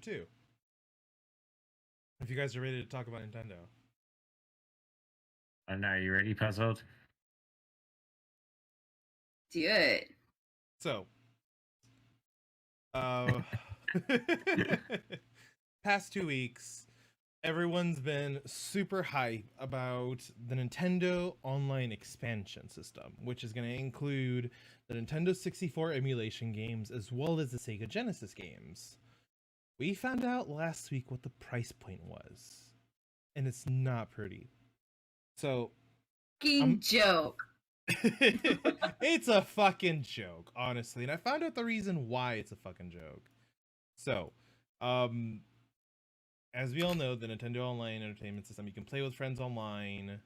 2. If you guys are ready to talk about Nintendo. And are you ready, Puzzled? Do it. So, past 2 weeks, everyone's been super hype about the Nintendo Online expansion system, which is going to include the Nintendo 64 emulation games as well as the Sega Genesis games. We found out last week what the price point was, and it's not pretty. So, joke. it's a fucking joke, honestly, and I found out the reason why it's a fucking joke. So, as we all know, the Nintendo Online Entertainment System, you can play with friends online.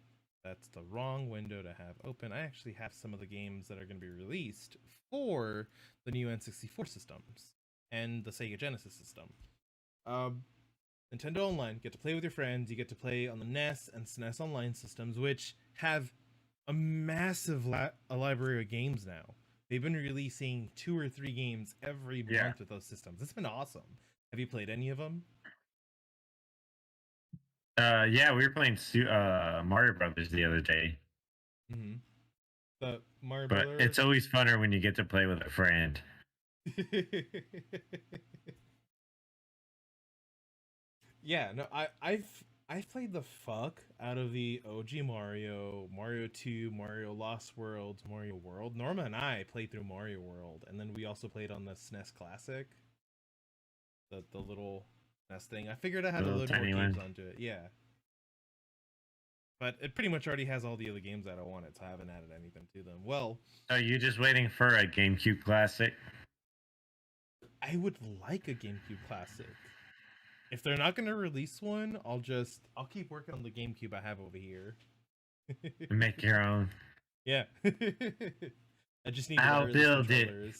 That's the wrong window to have open. I actually have some of the games that are going to be released for the new N64 systems and the Sega Genesis system. Nintendo Online, you get to play with your friends. You get to play on the NES and SNES Online systems, which have a massive library of games now. They've been releasing 2 or 3 games every month with those systems. It's been awesome. Have you played any of them? Yeah, we were playing Mario Brothers the other day. Mm-hmm. The Mario but Brothers. It's always funner when you get to play with a friend. Yeah, no, I've played the fuck out of the OG Mario, Mario 2, Mario Lost Worlds, Mario World. Norma and I played through Mario World, and then we also played on the SNES Classic. The little SNES thing. I figured I had to load more games onto it. Yeah. But it pretty much already has all the other games that I wanted, so I haven't added anything to them. Well, are you just waiting for a GameCube Classic? I would like a GameCube Classic. If they're not going to release one, I'll keep working on the GameCube I have over here. Make your own. Yeah. I just need I'll build it.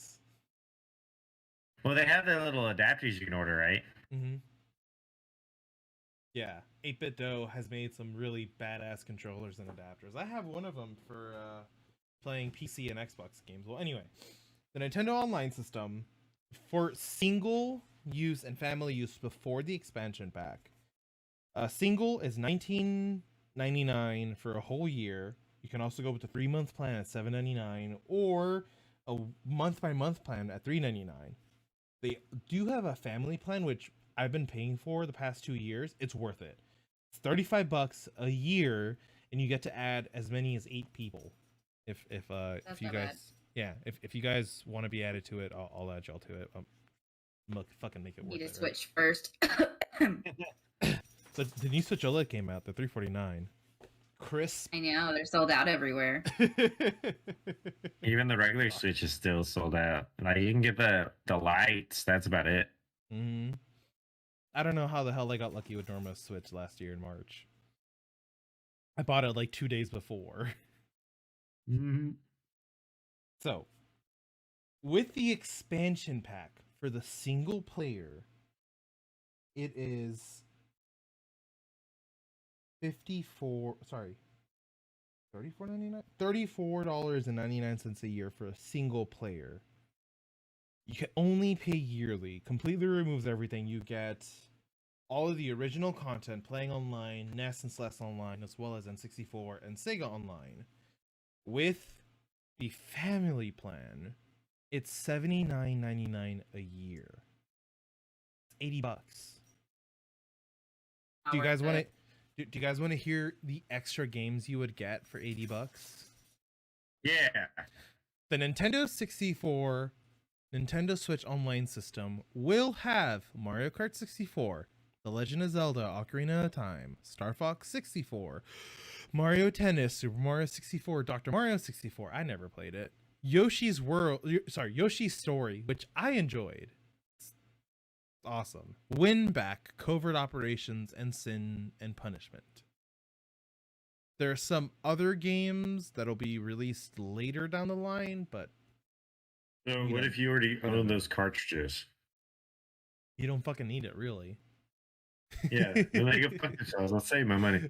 Well, they have the little adapters you can order, right? Mm-hmm. Yeah, 8-Bit Dough has made some really badass controllers and adapters. I have one of them for playing PC and Xbox games. Well, anyway, the Nintendo Online system for single use and family use before the expansion pack. Single is $19.99 for a whole year. You can also go with the 3-month plan at $7.99 or a month-by-month plan at $3.99. They do have a family plan, which I've been paying for the past 2 years. It's worth it. It's $35 a year, and you get to add as many as 8 people. If you guys, if you guys want to be added to it, I'll add y'all to it. Fucking make it worth it. Need to switch first. The new Switch OLED came out. The $349. Crisp. I know they're sold out everywhere. Even the regular Switch is still sold out. Like you can get the lights. That's about it. Mm-hmm. I don't know how the hell I got lucky with Norma's Switch last year in March. I bought it like 2 days before. Mm-hmm. So, with the expansion pack for the single player, it is $34.99 a year for a single player. You can only pay yearly. Completely removes everything. You get all of the original content, playing online, NES and SNES Online, as well as N64 and Sega Online. With the family plan, it's $79.99 a year. It's $80. Do you guys want to? Do you guys want to hear the extra games you would get for $80? Yeah. The Nintendo 64, Nintendo Switch Online system will have Mario Kart 64, The Legend of Zelda: Ocarina of Time, Star Fox 64, Mario Tennis, Super Mario 64, Dr. Mario 64. I never played it. Yoshi's Story, which I enjoyed. It's awesome. Win Back, Covert Operations, and Sin and Punishment. There are some other games that'll be released later down the line, but so what if you already own those cartridges? You don't fucking need it, really. Yeah, then they go fuck themselves. I'll save my money.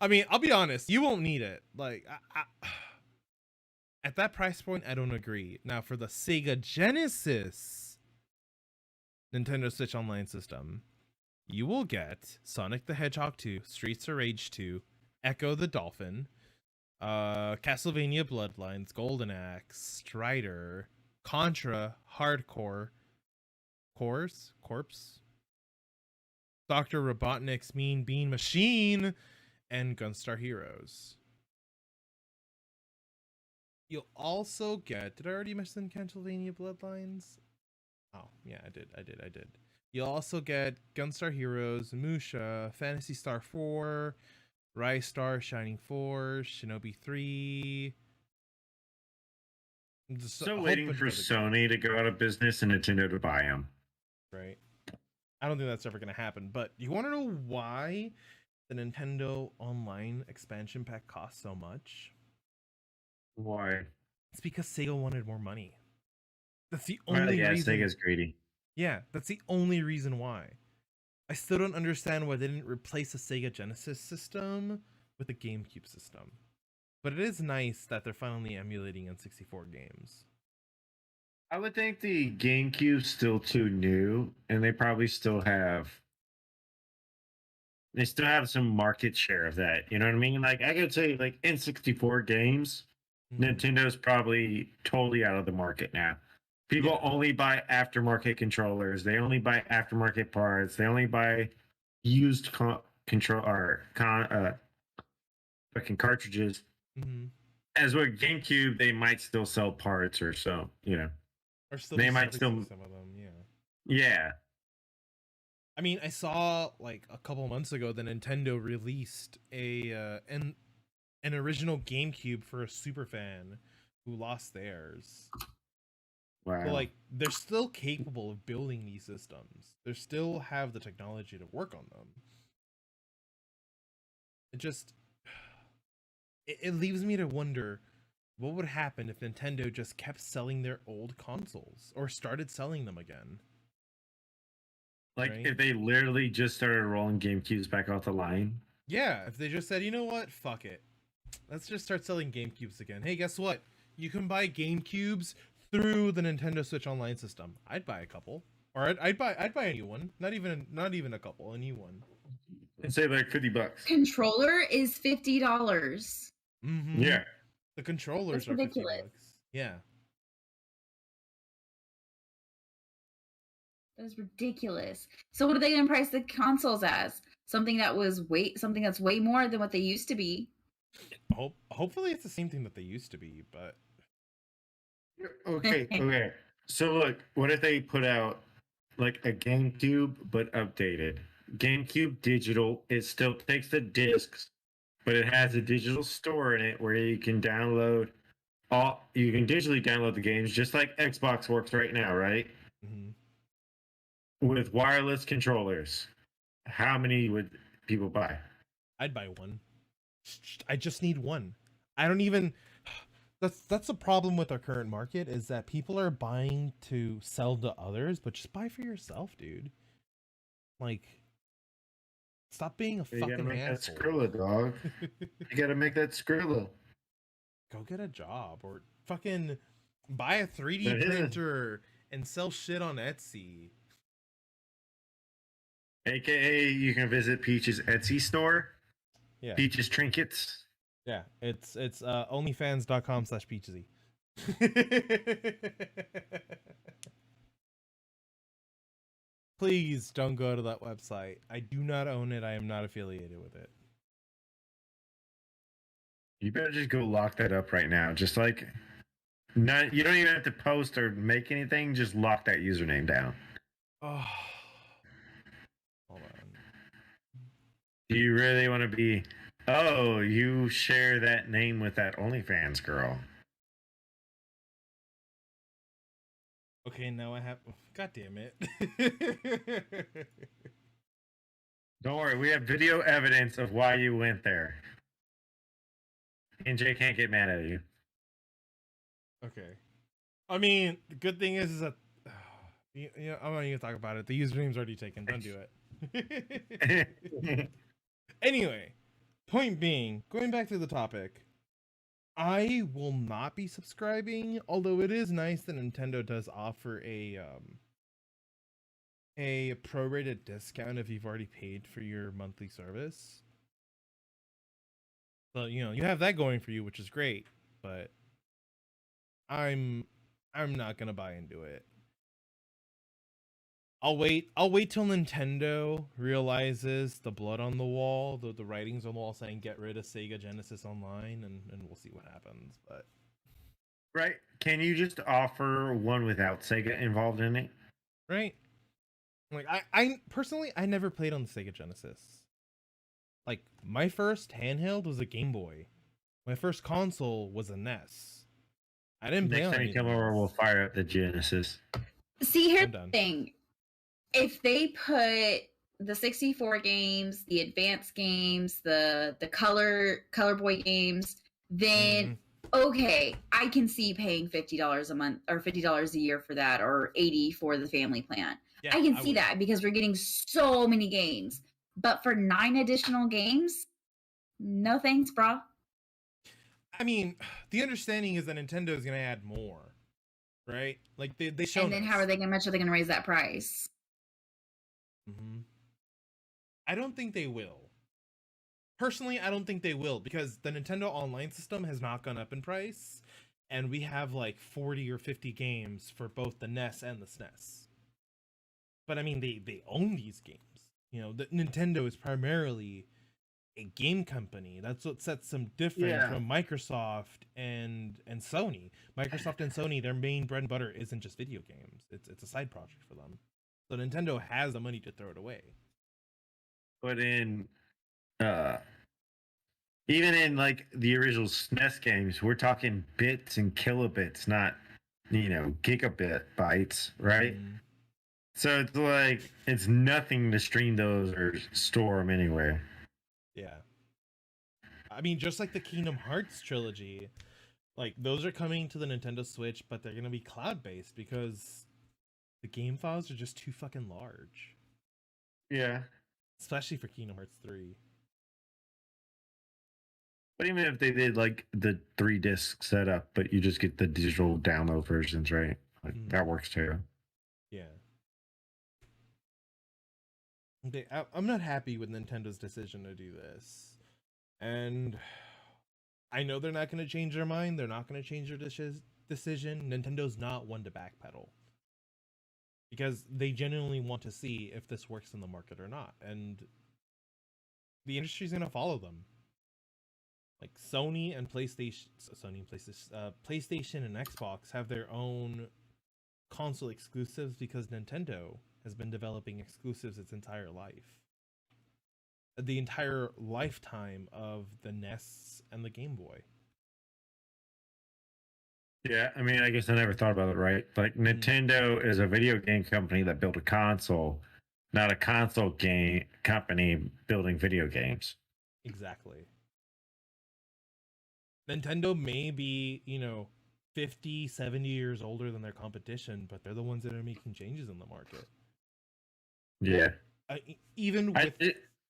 I mean, I'll be honest, you won't need it. Like, at that price point, I don't agree. Now, for the Sega Genesis, Nintendo Switch Online system, you will get Sonic the Hedgehog 2, Streets of Rage 2, Echo the Dolphin, Castlevania Bloodlines, Golden Axe, Strider, Contra, Hardcore, Corpse, Dr. Robotnik's Mean Bean Machine, and Gunstar Heroes. You'll also get, did I already mention Castlevania Bloodlines? Oh, yeah, I did. You'll also get Gunstar Heroes, Musha, Phantasy Star 4, Rise Star, Shining Force, Shinobi 3. Still waiting for Sony to go out of business and Nintendo to buy them. Right. I don't think that's ever going to happen. But you want to know why the Nintendo Online expansion pack costs so much? Why? It's because Sega wanted more money. That's the only reason. Sega's greedy. Yeah, that's the only reason why. I still don't understand why they didn't replace the Sega Genesis system with the GameCube system. But it is nice that they're finally emulating N64 games. I would think the GameCube's still too new, and they probably still have some market share of that. You know what I mean? Like I could say, like N64 games, Nintendo's probably totally out of the market now. People only buy aftermarket controllers. They only buy aftermarket parts. They only buy used fucking cartridges. Mm-hmm. As with GameCube, they might still sell parts or so, you know. Or still they might still some of them, yeah. Yeah. I mean, I saw like a couple months ago that Nintendo released an original GameCube for a super fan who lost theirs. Wow. So, like, they're still capable of building these systems. They still have the technology to work on them. It leaves me to wonder what would happen if Nintendo just kept selling their old consoles or started selling them again. Like, right? If they literally just started rolling GameCubes back off the line? Yeah, if they just said, you know what, fuck it. Let's just start selling GameCubes again. Hey, guess what? You can buy GameCubes through the Nintendo Switch Online system. I'd buy a couple. Or I'd buy a new one. Not even a couple, a new one. And say like $50. Controller is $50. Mm-hmm. Yeah. The controllers are ridiculous. $50. Yeah. That is ridiculous. So what are they going to price the consoles as? Something that's way more than what they used to be. Hopefully it's the same thing that they used to be, but okay. So look, what if they put out like a GameCube but updated? GameCube digital, it still takes the discs, but it has a digital store in it where you can digitally download the games just like Xbox works right now, right? Mm-hmm. With wireless controllers. How many would people buy? I'd buy one. I just need one. I don't even that's the problem with our current market is that people are buying to sell to others, but just buy for yourself, dude. Like, stop being a fucking asshole. That Skrilla, dog. You gotta make that Skrilla. Go get a job or fucking buy a 3D printer and sell shit on Etsy. AKA, you can visit Peach's Etsy store. Yeah. Peach's Trinkets. Yeah, it's onlyfans.com/peachsy. Please don't go to that website. I do not own it. I am not affiliated with it. You better just go lock that up right now. Just like, you don't even have to post or make anything. Just lock that username down. Oh, hold on. Do you really want to be? Oh, you share that name with that OnlyFans girl. Okay, now I have. God damn it! Don't worry, we have video evidence of why you went there. And Jay can't get mad at you. Okay. I mean, the good thing is that I'm not even talk about it. The username's already taken. Don't do it. Anyway, point being, going back to the topic, I will not be subscribing. Although it is nice that Nintendo does offer a a prorated discount if you've already paid for your monthly service. So, you have that going for you, which is great, but I'm not gonna buy into it. I'll wait till Nintendo realizes the blood on the wall, the writings on the wall saying get rid of Sega Genesis Online, and we'll see what happens. But Right? Can you just offer one without Sega involved in it? right, like I personally I never played on the Sega Genesis. Like my first handheld was a Game Boy. My first console was a NES. I didn't play Next on time you anything come over, else. we'll fire up the Genesis. See, here's I'm the done. thing. If they put the 64 games, the advanced games, the color boy games, then okay, I can see paying $50 a month or $50 a year for that, or $80 for the family plan. Yeah, I can see would. that because we're getting so many games. But for 9 additional games, no thanks, bro. I mean, the understanding is that Nintendo is going to add more, right? Like they show. And then how much are they going to raise that price? I don't think they will. Personally, I don't think they will, because the Nintendo Online system has not gone up in price, and we have like 40 or 50 games for both the NES and the SNES. But I mean, they own these games. The Nintendo is primarily a game company. That's what sets them different from Microsoft and Sony. Microsoft and Sony, their main bread and butter isn't just video games. It's a side project for them. So Nintendo has the money to throw it away. But even in like the original SNES games, we're talking bits and kilobits, not gigabit bytes, right? So it's like it's nothing to stream those or store them anywhere. Yeah. I mean, just like the Kingdom Hearts trilogy, like those are coming to the Nintendo Switch, but they're gonna be cloud-based because the game files are just too fucking large. Yeah. Especially for Kingdom Hearts 3. But even if they did like the 3-disc setup, but you just get the digital download versions, right? Like, that works too. Yeah. I'm not happy with Nintendo's decision to do this. And I know they're not going to change their mind. They're not going to change their decision. Nintendo's not one to backpedal. Because they genuinely want to see if this works in the market or not. And the industry's going to follow them. Like PlayStation and Xbox have their own console exclusives because Nintendo has been developing exclusives its entire life. The entire lifetime of the NES and the Game Boy. Yeah, I mean, I guess I never thought about it, right? Like, Nintendo is a video game company that built a console, not a console game company building video games. Exactly. Nintendo may be, 50, 70 years older than their competition, but they're the ones that are making changes in the market. Yeah. Even with...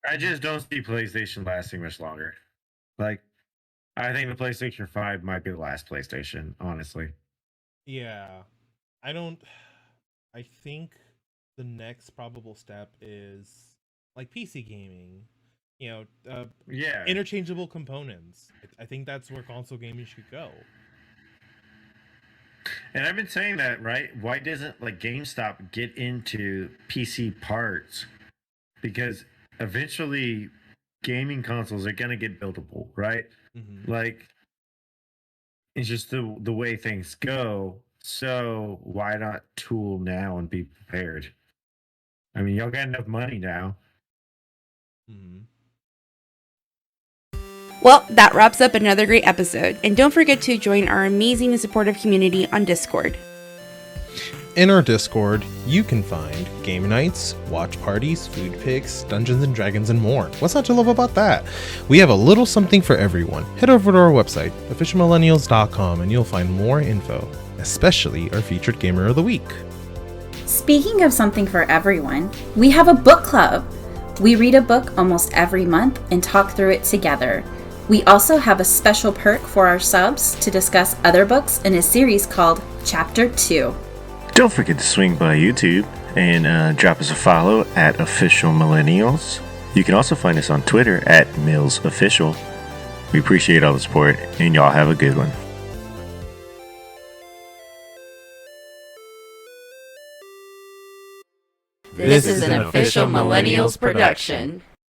I just don't see PlayStation lasting much longer. Like, I think the PlayStation 5 might be the last PlayStation, honestly. Yeah. I think the next probable step is like PC gaming. Interchangeable components. I think that's where console gaming should go. And I've been saying that, right? Why doesn't like GameStop get into PC parts? Because eventually gaming consoles are gonna get buildable, right? Like, it's just the way things go. So why not tool now and be prepared? I mean, y'all got enough money now. Well, that wraps up another great episode. And don't forget to join our amazing and supportive community on Discord. In our Discord, you can find game nights, watch parties, food pics, Dungeons and Dragons, and more. What's not to love about that? We have a little something for everyone. Head over to our website, officialmillennials.com, and you'll find more info, especially our featured gamer of the week. Speaking of something for everyone, we have a book club. We read a book almost every month and talk through it together. We also have a special perk for our subs to discuss other books in a series called Chapter 2. Don't forget to swing by YouTube and drop us a follow at Official Millennials. You can also find us on Twitter at MillsOfficial. We appreciate all the support, and y'all have a good one. This is an Official Millennials production.